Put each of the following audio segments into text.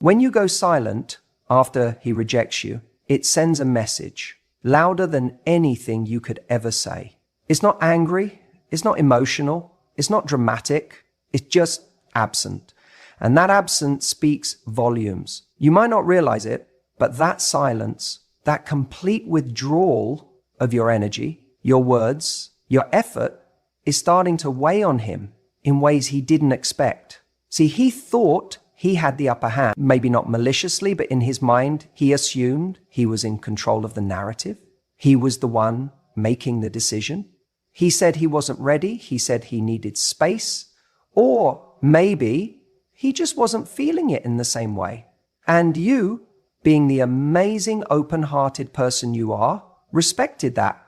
When you go silent after he rejects you, it sends a message louder than anything you could ever say. It's not angry, it's not emotional, it's not dramatic, it's just absent. And that absence speaks volumes. You might not realize it, but that silence, that complete withdrawal of your energy, your words, your effort, is starting to weigh on him in ways he didn't expect. See, he thought he had the upper hand, maybe not maliciously, but in his mind, he assumed he was in control of the narrative. He was the one making the decision. He said he wasn't ready. He said he needed space. Or maybe he just wasn't feeling it in the same way. And you, being the amazing, open-hearted person you are, respected that.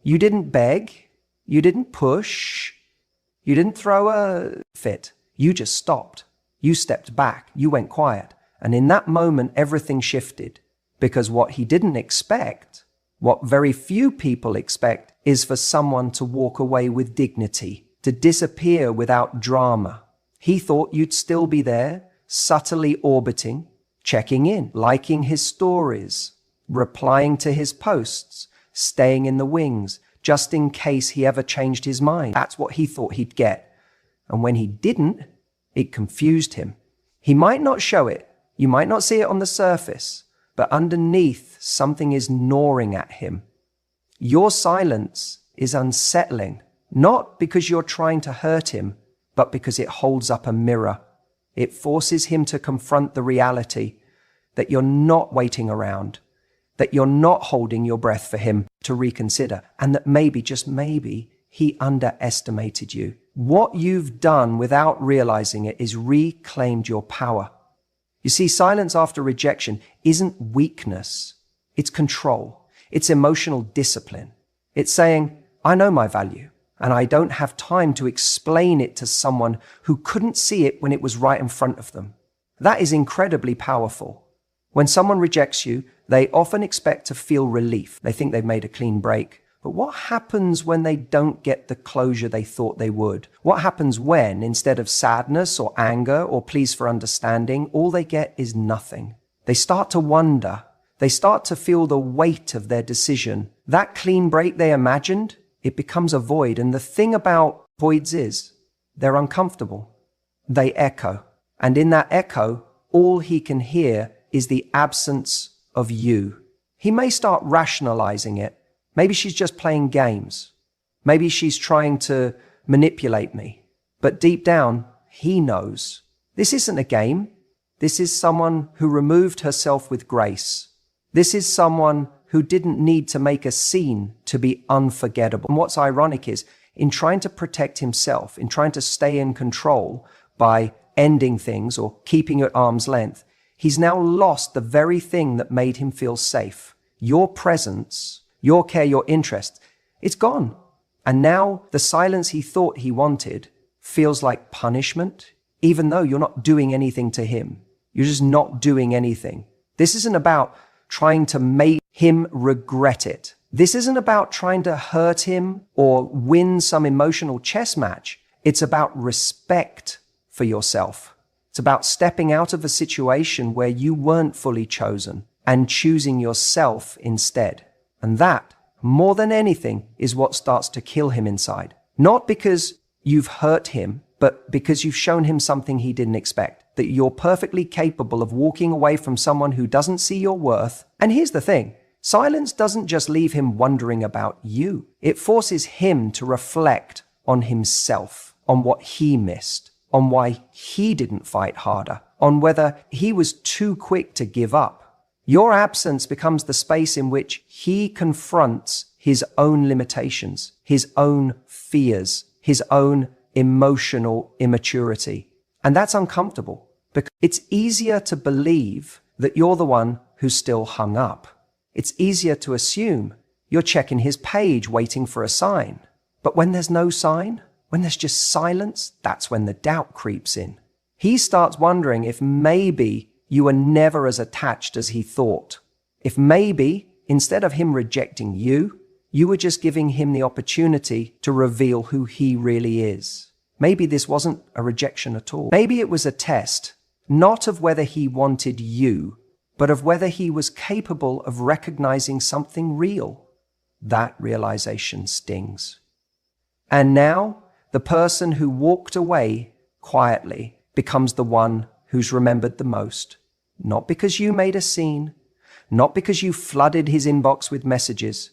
You didn't beg. You didn't push. You didn't throw a fit. You just stopped. You stepped back. You went quiet. And in that moment, everything shifted. Because what he didn't expect, what very few people expect, is for someone to walk away with dignity, to disappear without drama. He thought you'd still be there, subtly orbiting, checking in, liking his stories, replying to his posts, staying in the wings, just in case he ever changed his mind. That's what he thought he'd get. And when he didn't, it confused him. He might not show it. You might not see it on the surface, but underneath, something is gnawing at him. Your silence is unsettling, not because you're trying to hurt him, but because it holds up a mirror. It forces him to confront the reality that you're not waiting around, that you're not holding your breath for him to reconsider, and that maybe, just maybe, he underestimated you. What you've done without realizing it is reclaimed your power. You see, silence after rejection isn't weakness. It's control. It's emotional discipline. It's saying, I know my value, and I don't have time to explain it to someone who couldn't see it when it was right in front of them. That is incredibly powerful. When someone rejects you, they often expect to feel relief. They think they've made a clean break. But what happens when they don't get the closure they thought they would? What happens when, instead of sadness or anger or pleas for understanding, all they get is nothing? They start to wonder. They start to feel the weight of their decision. That clean break they imagined, it becomes a void. And the thing about voids is, they're uncomfortable. They echo. And in that echo, all he can hear is the absence of you. He may start rationalizing it. Maybe she's just playing games. Maybe she's trying to manipulate me. But deep down, he knows. This isn't a game. This is someone who removed herself with grace. This is someone who didn't need to make a scene to be unforgettable. And what's ironic is, in trying to protect himself, in trying to stay in control by ending things or keeping at arm's length, he's now lost the very thing that made him feel safe. Your presence, your care, your interest, it's gone. And now the silence he thought he wanted feels like punishment, even though you're not doing anything to him. You're just not doing anything. This isn't about trying to make him regret it. This isn't about trying to hurt him or win some emotional chess match. It's about respect for yourself. It's about stepping out of a situation where you weren't fully chosen and choosing yourself instead. And that, more than anything, is what starts to kill him inside. Not because you've hurt him, but because you've shown him something he didn't expect. That you're perfectly capable of walking away from someone who doesn't see your worth. And here's the thing. Silence doesn't just leave him wondering about you. It forces him to reflect on himself, on what he missed, on why he didn't fight harder, on whether he was too quick to give up. Your absence becomes the space in which he confronts his own limitations, his own fears, his own emotional immaturity. And that's uncomfortable because it's easier to believe that you're the one who's still hung up. It's easier to assume you're checking his page waiting for a sign. But when there's no sign, when there's just silence, that's when the doubt creeps in. He starts wondering if maybe you were never as attached as he thought. If maybe, instead of him rejecting you, you were just giving him the opportunity to reveal who he really is. Maybe this wasn't a rejection at all. Maybe it was a test not of whether he wanted you, but of whether he was capable of recognizing something real. That realization stings. And now, the person who walked away quietly becomes the one who's remembered the most. Not because you made a scene, not because you flooded his inbox with messages,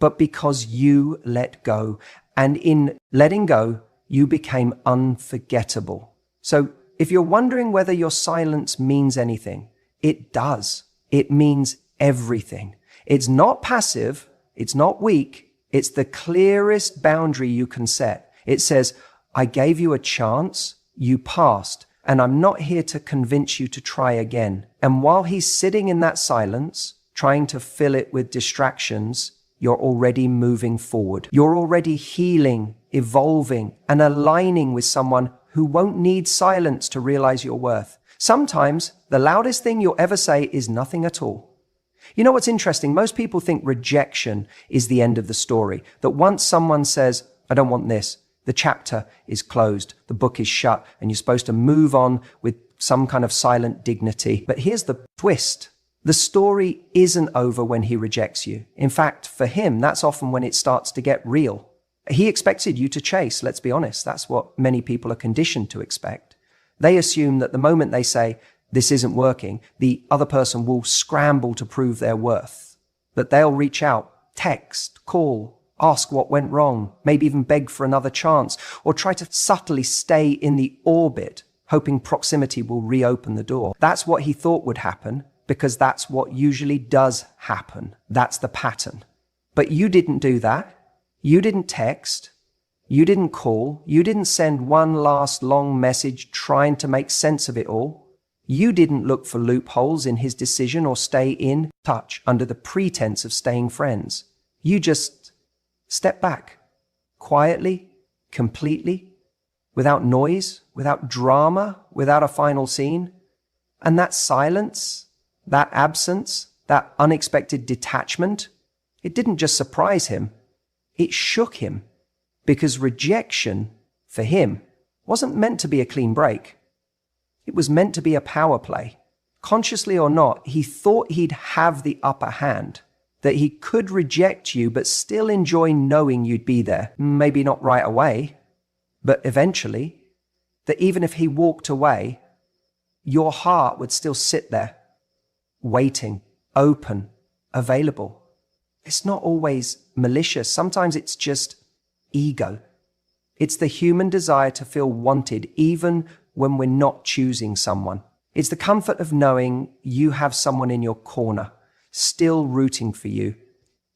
but because you let go. And in letting go, you became unforgettable. So if you're wondering whether your silence means anything, it does. It means everything. It's not passive. It's not weak. It's the clearest boundary you can set. It says, I gave you a chance, you passed, and I'm not here to convince you to try again. And while he's sitting in that silence, trying to fill it with distractions, you're already moving forward. You're already healing, evolving, and aligning with someone who won't need silence to realize your worth. Sometimes the loudest thing you'll ever say is nothing at all. You know what's interesting? Most people think rejection is the end of the story. That once someone says, I don't want this, the chapter is closed, the book is shut, and you're supposed to move on with some kind of silent dignity. But here's the twist. The story isn't over when he rejects you. In fact, for him, that's often when it starts to get real. He expected you to chase, let's be honest. That's what many people are conditioned to expect. They assume that the moment they say, this isn't working, the other person will scramble to prove their worth. That they'll reach out, text, call, ask what went wrong, maybe even beg for another chance, or try to subtly stay in the orbit, hoping proximity will reopen the door. That's what he thought would happen, because that's what usually does happen. That's the pattern. But you didn't do that. You didn't text. You didn't call. You didn't send one last long message trying to make sense of it all. You didn't look for loopholes in his decision or stay in touch under the pretense of staying friends. You just stepped back, quietly, completely, without noise, without drama, without a final scene. And that silence, that absence, that unexpected detachment, it didn't just surprise him, it shook him. Because rejection, for him, wasn't meant to be a clean break. It was meant to be a power play. Consciously or not, he thought he'd have the upper hand, that he could reject you but still enjoy knowing you'd be there. Maybe not right away, but eventually, that even if he walked away, your heart would still sit there, waiting, open, available. It's not always malicious. Sometimes it's just ego. It's the human desire to feel wanted even when we're not choosing someone. It's the comfort of knowing you have someone in your corner, still rooting for you,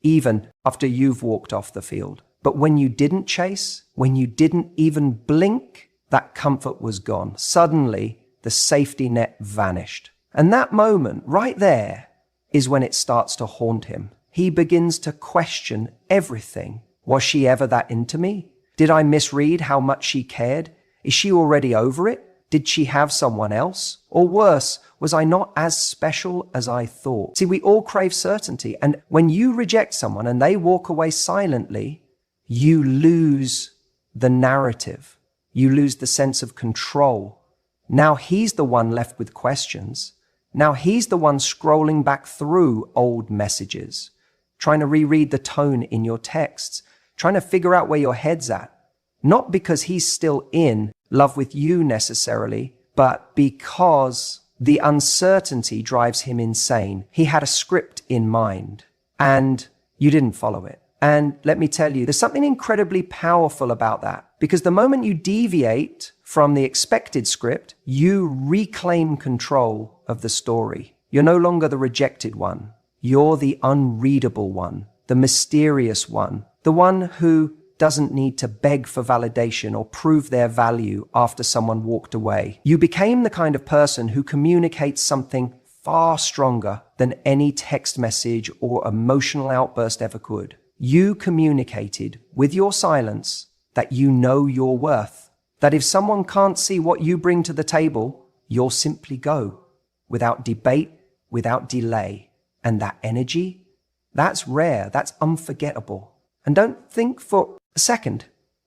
even after you've walked off the field. But when you didn't chase, when you didn't even blink, that comfort was gone. Suddenly, the safety net vanished. And that moment, right there, is when it starts to haunt him. He begins to question everything. Was she ever that into me? Did I misread how much she cared? Is she already over it? Did she have someone else? Or worse, was I not as special as I thought? See, we all crave certainty. And when you reject someone and they walk away silently, you lose the narrative. You lose the sense of control. Now he's the one left with questions. Now he's the one scrolling back through old messages, trying to reread the tone in your texts, trying to figure out where your head's at. Not because he's still in love with you necessarily, but because the uncertainty drives him insane. He had a script in mind, and you didn't follow it. And let me tell you, there's something incredibly powerful about that, because the moment you deviate from the expected script, you reclaim control of the story. You're no longer the rejected one. You're the unreadable one, the mysterious one, the one who doesn't need to beg for validation or prove their value after someone walked away. You became the kind of person who communicates something far stronger than any text message or emotional outburst ever could. You communicated with your silence that you know your worth, that if someone can't see what you bring to the table, you'll simply go without debate, without delay. And that energy, that's rare, that's unforgettable. And don't think for a second,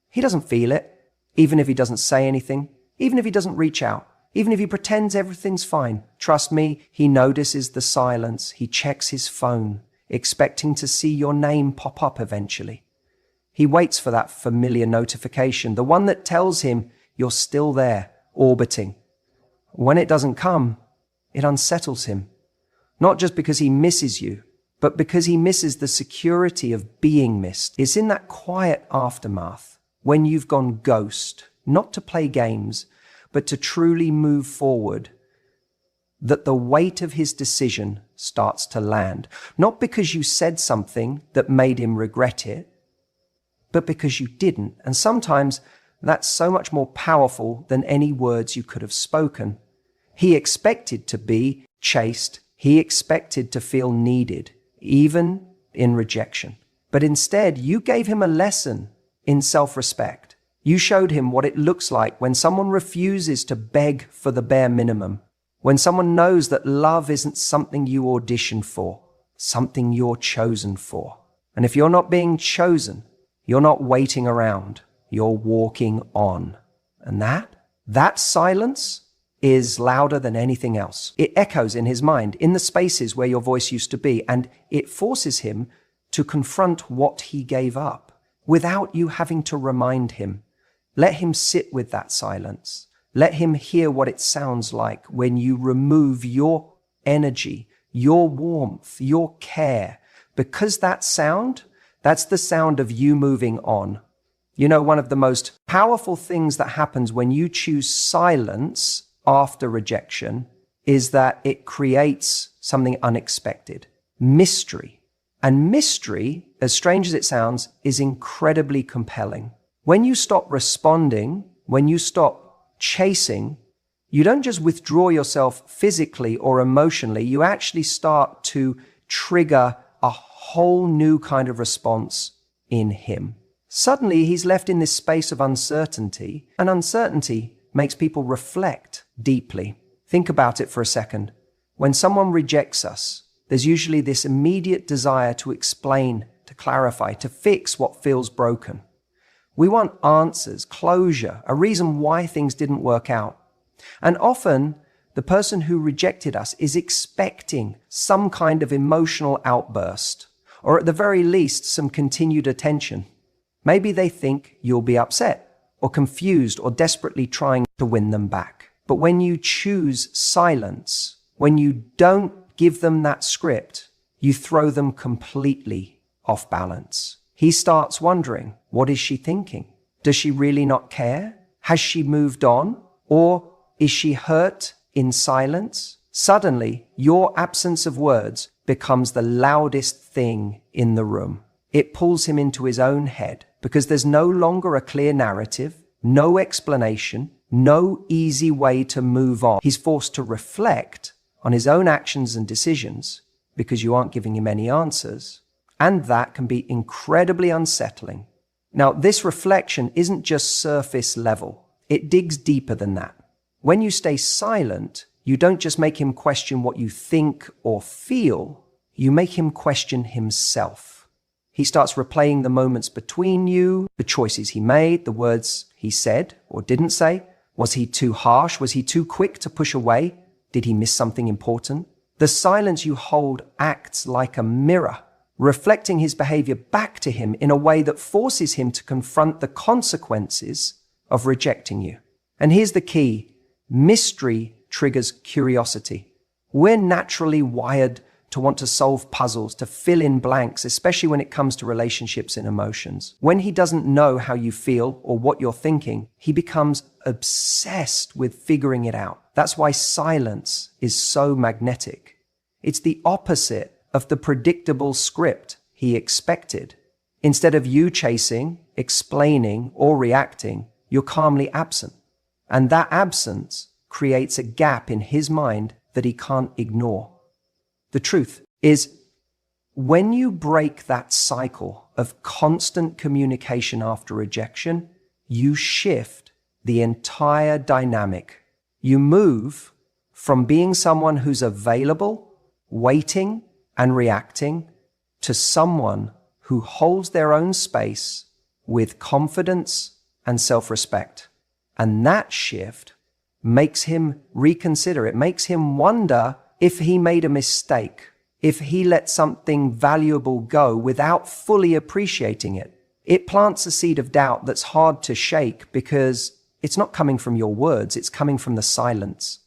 he doesn't feel it, even if he doesn't say anything, even if he doesn't reach out. Even if he pretends everything's fine, trust me, he notices the silence. He checks his phone, expecting to see your name pop up eventually. He waits for that familiar notification, the one that tells him you're still there, orbiting. When it doesn't come, it unsettles him. Not just because he misses you, but because he misses the security of being missed. It's in that quiet aftermath, when you've gone ghost, not to play games, but to truly move forward, that the weight of his decision starts to land. Not because you said something that made him regret it, but because you didn't. And sometimes that's so much more powerful than any words you could have spoken. He expected to be chased. He expected to feel needed, even in rejection. But instead, you gave him a lesson in self-respect. You showed him what it looks like when someone refuses to beg for the bare minimum, when someone knows that love isn't something you audition for, something you're chosen for. And if you're not being chosen, you're not waiting around, you're walking on. And that silence is louder than anything else. It echoes in his mind, in the spaces where your voice used to be, and it forces him to confront what he gave up without you having to remind him. Let him sit with that silence. Let him hear what it sounds like when you remove your energy, your warmth, your care, because that's the sound of you moving on. You know, one of the most powerful things that happens when you choose silence after rejection is that it creates something unexpected. Mystery. And mystery, as strange as it sounds, is incredibly compelling. When you stop responding, when you stop chasing, you don't just withdraw yourself physically or emotionally, you actually start to trigger a whole new kind of response in him. Suddenly, he's left in this space of uncertainty, and uncertainty makes people reflect deeply. Think about it for a second. When someone rejects us, there's usually this immediate desire to explain, to clarify, to fix what feels broken. We want answers, closure, a reason why things didn't work out. And often, the person who rejected us is expecting some kind of emotional outburst, or at the very least, some continued attention. Maybe they think you'll be upset, or confused, or desperately trying to win them back. But when you choose silence, when you don't give them that script, you throw them completely off balance. He starts wondering, what is she thinking? Does she really not care? Has she moved on? Or is she hurt in silence? Suddenly, your absence of words becomes the loudest thing in the room. It pulls him into his own head because there's no longer a clear narrative, no explanation, no easy way to move on. He's forced to reflect on his own actions and decisions because you aren't giving him any answers. And that can be incredibly unsettling. Now, this reflection isn't just surface level. It digs deeper than that. When you stay silent, you don't just make him question what you think or feel, you make him question himself. He starts replaying the moments between you, the choices he made, the words he said or didn't say. Was he too harsh? Was he too quick to push away? Did he miss something important? The silence you hold acts like a mirror, reflecting his behavior back to him in a way that forces him to confront the consequences of rejecting you. And here's the key. Mystery triggers curiosity. We're naturally wired to want to solve puzzles, to fill in blanks, especially when it comes to relationships and emotions. When he doesn't know how you feel or what you're thinking, he becomes obsessed with figuring it out. That's why silence is so magnetic. It's the opposite of the predictable script he expected. Instead of you chasing, explaining, or reacting, you're calmly absent. And that absence creates a gap in his mind that he can't ignore. The truth is, when you break that cycle of constant communication after rejection, you shift the entire dynamic. You move from being someone who's available, waiting, and reacting to someone who holds their own space with confidence and self-respect. And that shift makes him reconsider. It makes him wonder if he made a mistake, if he let something valuable go without fully appreciating it. It plants a seed of doubt that's hard to shake because it's not coming from your words, it's coming from the silence.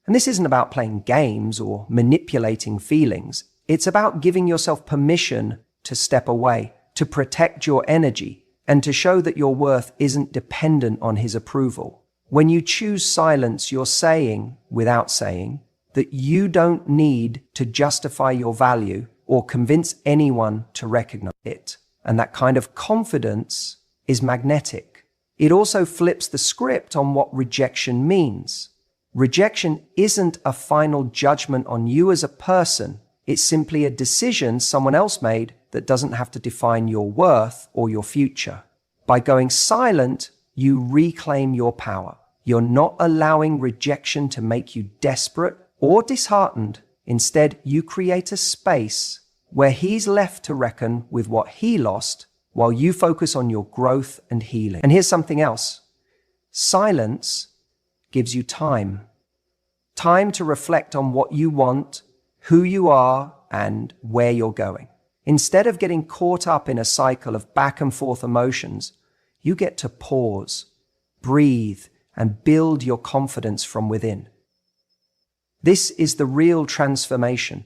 And this isn't about playing games or manipulating feelings. It's about giving yourself permission to step away, to protect your energy, and to show that your worth isn't dependent on his approval. When you choose silence, you're saying, without saying, that you don't need to justify your value or convince anyone to recognize it. And that kind of confidence is magnetic. It also flips the script on what rejection means. Rejection isn't a final judgment on you as a person. It's simply a decision someone else made that doesn't have to define your worth or your future. By going silent, you reclaim your power. You're not allowing rejection to make you desperate or disheartened. Instead, you create a space where he's left to reckon with what he lost while you focus on your growth and healing. And here's something else. Silence gives you time. Time to reflect on what you want, who you are, and where you're going. Instead of getting caught up in a cycle of back and forth emotions, you get to pause, breathe, and build your confidence from within. This is the real transformation,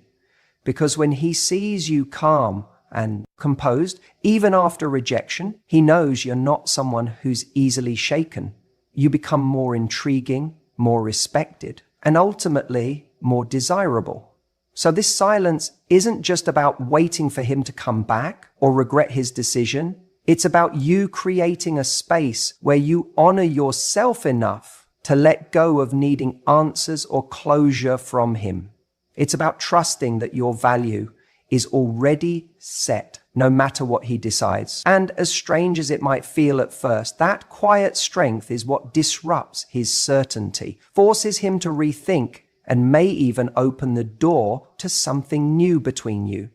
because when he sees you calm and composed, even after rejection, he knows you're not someone who's easily shaken. You become more intriguing, more respected, and ultimately more desirable. So this silence isn't just about waiting for him to come back or regret his decision. It's about you creating a space where you honor yourself enough to let go of needing answers or closure from him. It's about trusting that your value is already set, no matter what he decides. And as strange as it might feel at first, that quiet strength is what disrupts his certainty, forces him to rethink, and may even open the door to something new between you,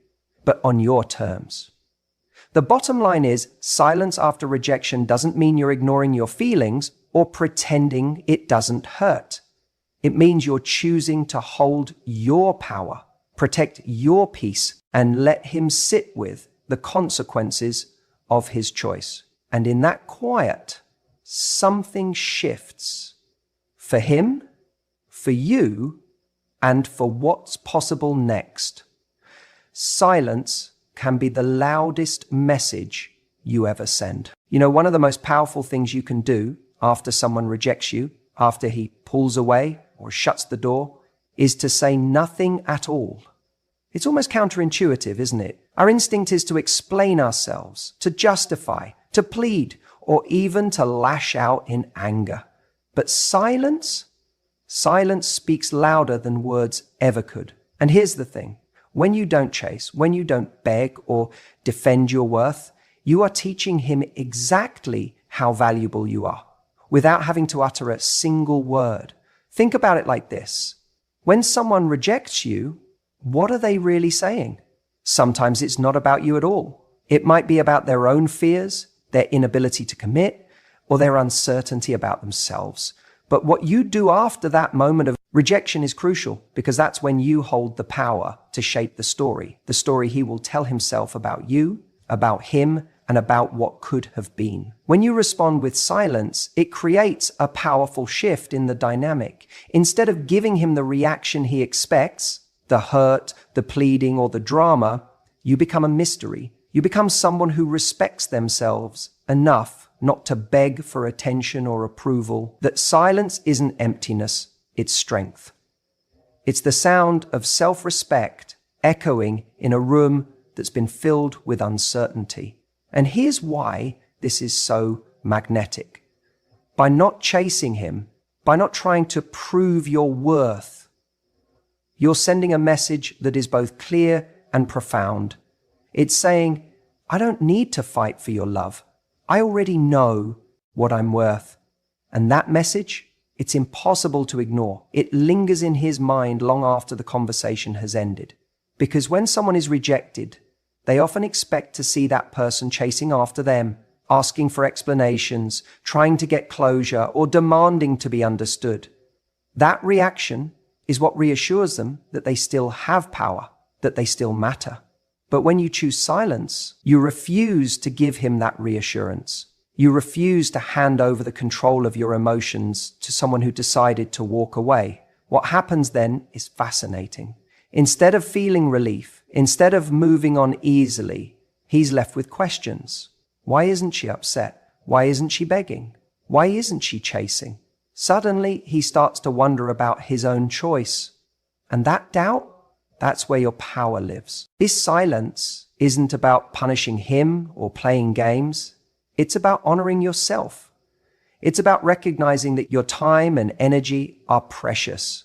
but on your terms. The bottom line is, silence after rejection doesn't mean you're ignoring your feelings or pretending it doesn't hurt. It means you're choosing to hold your power, protect your peace, and let him sit with the consequences of his choice. And in that quiet, something shifts for him, for you, and for what's possible next. Silence can be the loudest message you ever send. You know, one of the most powerful things you can do after someone rejects you, after he pulls away or shuts the door, is to say nothing at all. It's almost counterintuitive, isn't it? Our instinct is to explain ourselves, to justify, to plead, or even to lash out in anger. But silence speaks louder than words ever could. And here's the thing. When you don't chase, when you don't beg or defend your worth, you are teaching him exactly how valuable you are, without having to utter a single word. Think about it like this. When someone rejects you, what are they really saying? Sometimes it's not about you at all. It might be about their own fears, their inability to commit, or their uncertainty about themselves. But what you do after that moment of rejection is crucial, because that's when you hold the power to shape the story he will tell himself about you, about him, and about what could have been. When you respond with silence, it creates a powerful shift in the dynamic. Instead of giving him the reaction he expects, the hurt, the pleading, or the drama, you become a mystery. You become someone who respects themselves enough not to beg for attention or approval. That silence isn't emptiness, it's strength. It's the sound of self-respect echoing in a room that's been filled with uncertainty. And here's why this is so magnetic. By not chasing him, by not trying to prove your worth, you're sending a message that is both clear and profound. It's saying, I don't need to fight for your love. I already know what I'm worth. And that message, it's impossible to ignore. It lingers in his mind long after the conversation has ended. Because when someone is rejected, they often expect to see that person chasing after them, asking for explanations, trying to get closure, or demanding to be understood. That reaction is what reassures them that they still have power, that they still matter. But when you choose silence, you refuse to give him that reassurance. You refuse to hand over the control of your emotions to someone who decided to walk away. What happens then is fascinating. Instead of feeling relief, instead of moving on easily, he's left with questions. Why isn't she upset? Why isn't she begging? Why isn't she chasing? Suddenly, he starts to wonder about his own choice. And that doubt, that's where your power lives. This silence isn't about punishing him or playing games. It's about honoring yourself. It's about recognizing that your time and energy are precious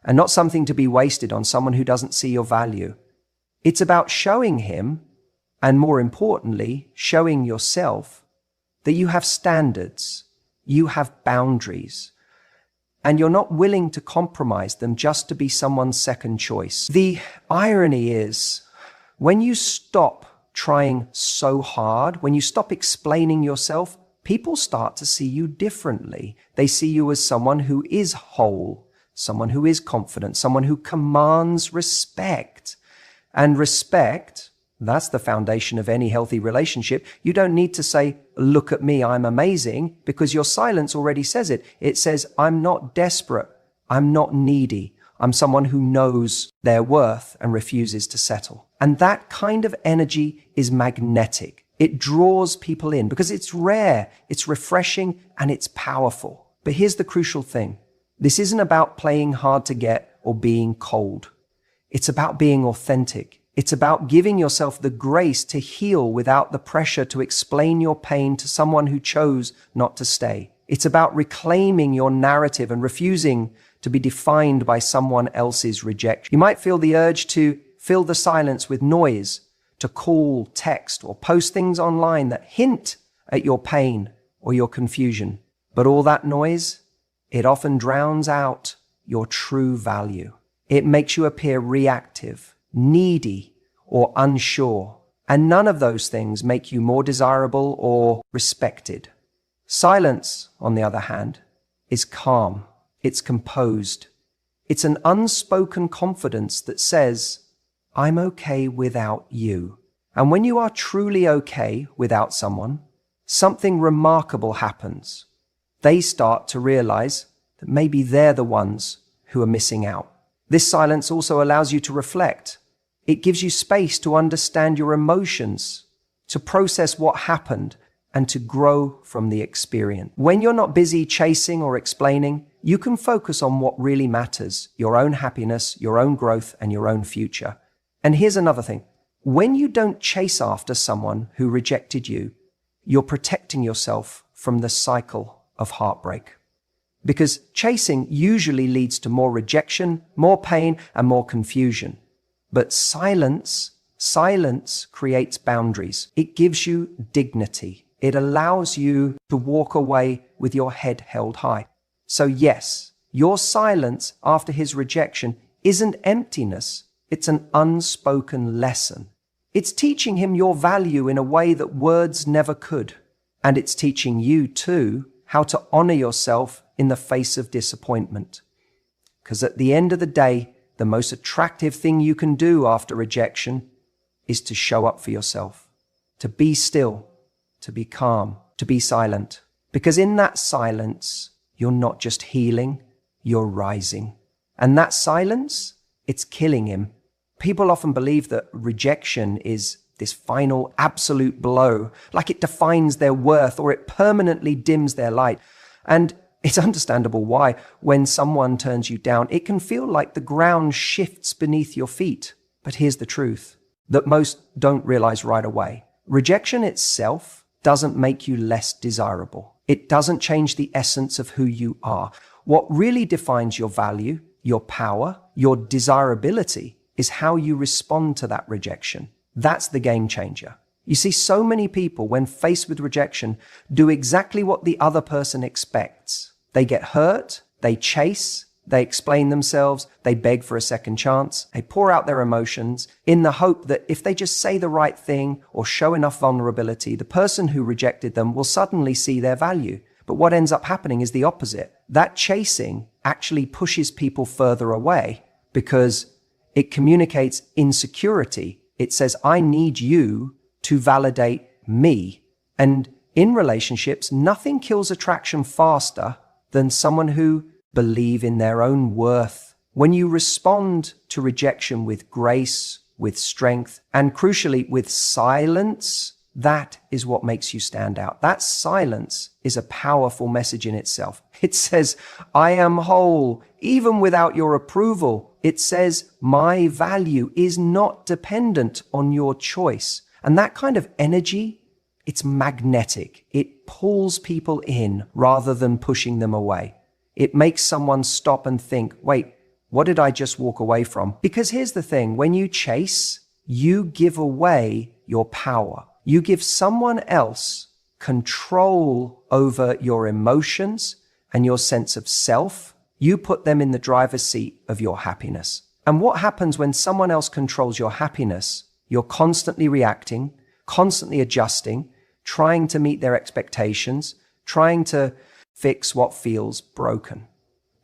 and not something to be wasted on someone who doesn't see your value. It's about showing him, and more importantly, showing yourself, that you have standards, you have boundaries, and you're not willing to compromise them just to be someone's second choice. The irony is, when you stop trying so hard, when you stop explaining yourself, people start to see you differently. They see you as someone who is whole, someone who is confident, someone who commands respect. And respect, that's the foundation of any healthy relationship. You don't need to say, look at me, I'm amazing, because your silence already says it. It says, I'm not desperate. I'm not needy. I'm someone who knows their worth and refuses to settle. And that kind of energy is magnetic. It draws people in because it's rare, it's refreshing, and it's powerful. But here's the crucial thing. This isn't about playing hard to get or being cold. It's about being authentic. It's about giving yourself the grace to heal without the pressure to explain your pain to someone who chose not to stay. It's about reclaiming your narrative and refusing to be defined by someone else's rejection. You might feel the urge to fill the silence with noise, to call, text, or post things online that hint at your pain or your confusion. But all that noise, it often drowns out your true value. It makes you appear reactive, needy, or unsure. And none of those things make you more desirable or respected. Silence, on the other hand, is calm. It's composed. It's an unspoken confidence that says, I'm okay without you. And when you are truly okay without someone, something remarkable happens. They start to realize that maybe they're the ones who are missing out. This silence also allows you to reflect. It gives you space to understand your emotions, to process what happened, and to grow from the experience. When you're not busy chasing or explaining, you can focus on what really matters, your own happiness, your own growth, and your own future. And here's another thing. When you don't chase after someone who rejected you, you're protecting yourself from the cycle of heartbreak. Because chasing usually leads to more rejection, more pain, and more confusion. But silence creates boundaries. It gives you dignity. It allows you to walk away with your head held high. So yes, your silence after his rejection isn't emptiness. It's an unspoken lesson. It's teaching him your value in a way that words never could. And it's teaching you too how to honor yourself in the face of disappointment. Because at the end of the day, the most attractive thing you can do after rejection is to show up for yourself, to be still, to be calm, to be silent. Because in that silence, you're not just healing, you're rising. And that silence, it's killing him. People often believe that rejection is this final absolute blow, like it defines their worth or it permanently dims their light. And it's understandable why, when someone turns you down, it can feel like the ground shifts beneath your feet. But here's the truth that most don't realize right away. Rejection itself doesn't make you less desirable. It doesn't change the essence of who you are. What really defines your value, your power, your desirability is how you respond to that rejection. That's the game changer. You see, so many people, when faced with rejection, do exactly what the other person expects. They get hurt, they chase, they explain themselves, they beg for a second chance, they pour out their emotions in the hope that if they just say the right thing or show enough vulnerability, the person who rejected them will suddenly see their value. But what ends up happening is the opposite. That chasing actually pushes people further away because it communicates insecurity. It says, I need you to validate me. And in relationships, nothing kills attraction faster than someone who believes in their own worth. When you respond to rejection with grace, with strength, and crucially with silence, that is what makes you stand out. That silence is a powerful message in itself. It says, I am whole, even without your approval. It says, my value is not dependent on your choice. And that kind of energy, it's magnetic. It pulls people in rather than pushing them away. It makes someone stop and think, wait, what did I just walk away from? Because here's the thing, when you chase, you give away your power. You give someone else control over your emotions and your sense of self. You put them in the driver's seat of your happiness. And what happens when someone else controls your happiness? You're constantly reacting, constantly adjusting, trying to meet their expectations, trying to fix what feels broken.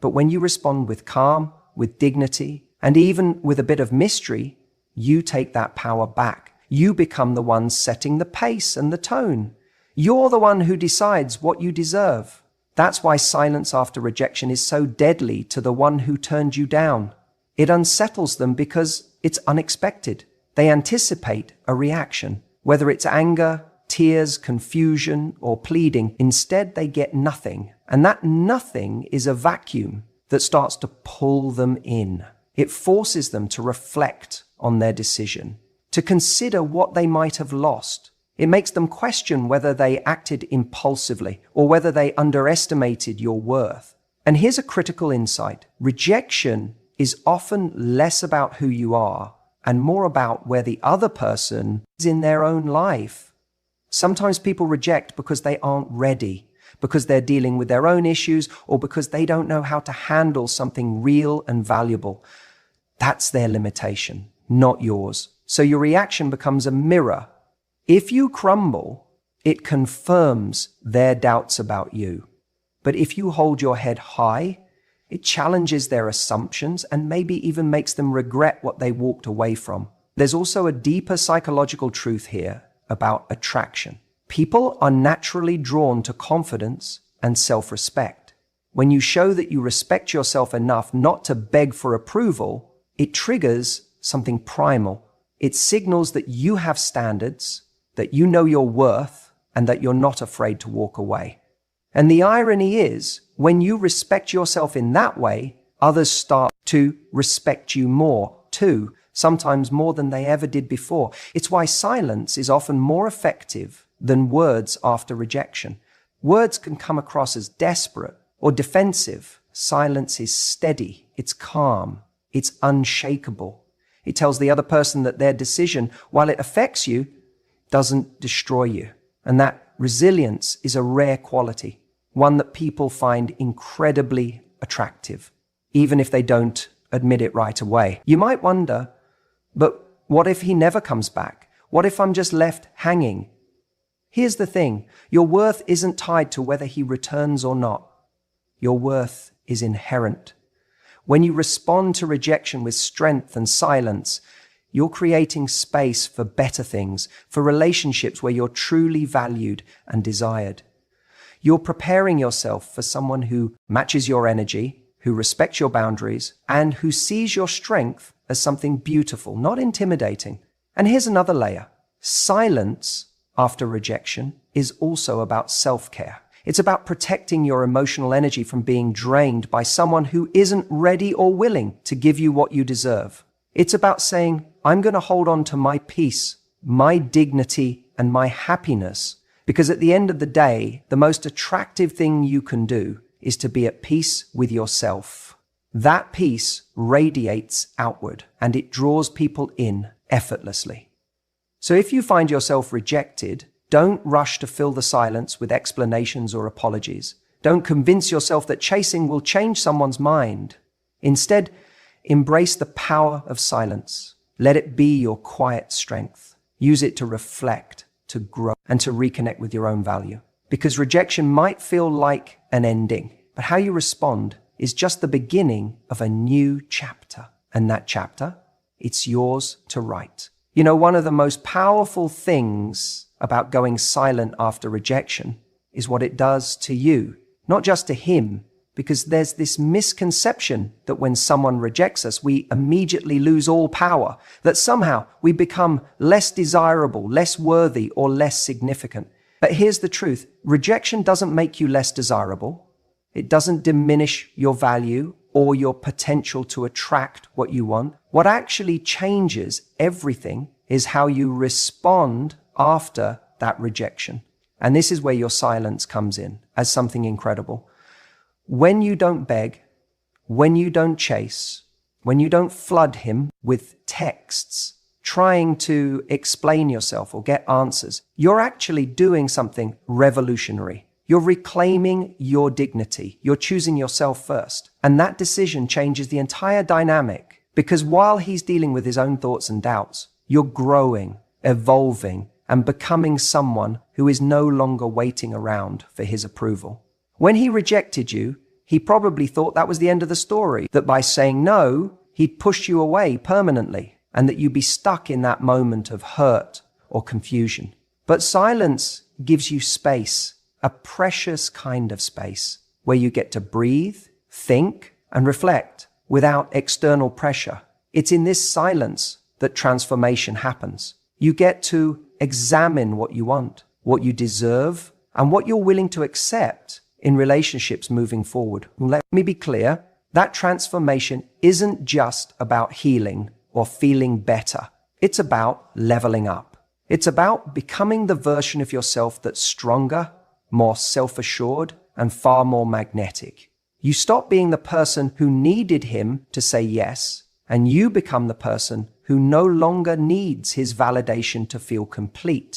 But when you respond with calm, with dignity, and even with a bit of mystery, you take that power back. You become the one setting the pace and the tone. You're the one who decides what you deserve. That's why silence after rejection is so deadly to the one who turned you down. It unsettles them because it's unexpected. They anticipate a reaction, whether it's anger, tears, confusion, or pleading. Instead, they get nothing. And that nothing is a vacuum that starts to pull them in. It forces them to reflect on their decision, to consider what they might have lost. It makes them question whether they acted impulsively or whether they underestimated your worth. And here's a critical insight. Rejection is often less about who you are and more about where the other person is in their own life. Sometimes people reject because they aren't ready, because they're dealing with their own issues, or because they don't know how to handle something real and valuable. That's their limitation, not yours. So your reaction becomes a mirror. If you crumble, it confirms their doubts about you. But if you hold your head high, it challenges their assumptions and maybe even makes them regret what they walked away from. There's also a deeper psychological truth here about attraction. People are naturally drawn to confidence and self-respect. When you show that you respect yourself enough not to beg for approval, it triggers something primal. It signals that you have standards, that you know your worth, and that you're not afraid to walk away. And the irony is, when you respect yourself in that way, others start to respect you more too, sometimes more than they ever did before. It's why silence is often more effective than words after rejection. Words can come across as desperate or defensive. Silence is steady, it's calm, it's unshakable. It tells the other person that their decision, while it affects you, doesn't destroy you. And that resilience is a rare quality, one that people find incredibly attractive, even if they don't admit it right away. You might wonder, but what if he never comes back? What if I'm just left hanging? Here's the thing, your worth isn't tied to whether he returns or not. Your worth is inherent. When you respond to rejection with strength and silence, you're creating space for better things, for relationships where you're truly valued and desired. You're preparing yourself for someone who matches your energy, who respects your boundaries, and who sees your strength as something beautiful, not intimidating. And here's another layer. Silence after rejection is also about self-care. It's about protecting your emotional energy from being drained by someone who isn't ready or willing to give you what you deserve. It's about saying, I'm going to hold on to my peace, my dignity, and my happiness, because at the end of the day, the most attractive thing you can do is to be at peace with yourself. That peace radiates outward, and it draws people in effortlessly. So if you find yourself rejected, don't rush to fill the silence with explanations or apologies. Don't convince yourself that chasing will change someone's mind. Instead, embrace the power of silence. Let it be your quiet strength. Use it to reflect, to grow, and to reconnect with your own value. because rejection might feel like an ending, but how you respond is just the beginning of a new chapter. And that chapter, it's yours to write. You know, one of the most powerful things about going silent after rejection is what it does to you, not just to him, because there's this misconception that when someone rejects us, we immediately lose all power, that somehow we become less desirable, less worthy, or less significant. But here's the truth. Rejection doesn't make you less desirable. It doesn't diminish your value or your potential to attract what you want. What actually changes everything is how you respond after that rejection. And this is where your silence comes in as something incredible. When you don't beg, when you don't chase, when you don't flood him with texts, trying to explain yourself or get answers, you're actually doing something revolutionary. You're reclaiming your dignity. You're choosing yourself first. And that decision changes the entire dynamic, because while he's dealing with his own thoughts and doubts, you're growing, evolving, and becoming someone who is no longer waiting around for his approval. When he rejected you, he probably thought that was the end of the story, that by saying no, he'd push you away permanently, and that you'd be stuck in that moment of hurt or confusion. But silence gives you space, a precious kind of space, where you get to breathe, think, and reflect without external pressure. It's in this silence that transformation happens. You get to examine what you want, what you deserve, and what you're willing to accept in relationships moving forward. Let me be clear, that transformation isn't just about healing or feeling better. It's about leveling up. It's about becoming the version of yourself that's stronger, more self-assured, and far more magnetic. You stop being the person who needed him to say yes, and you become the person who no longer needs his validation to feel complete.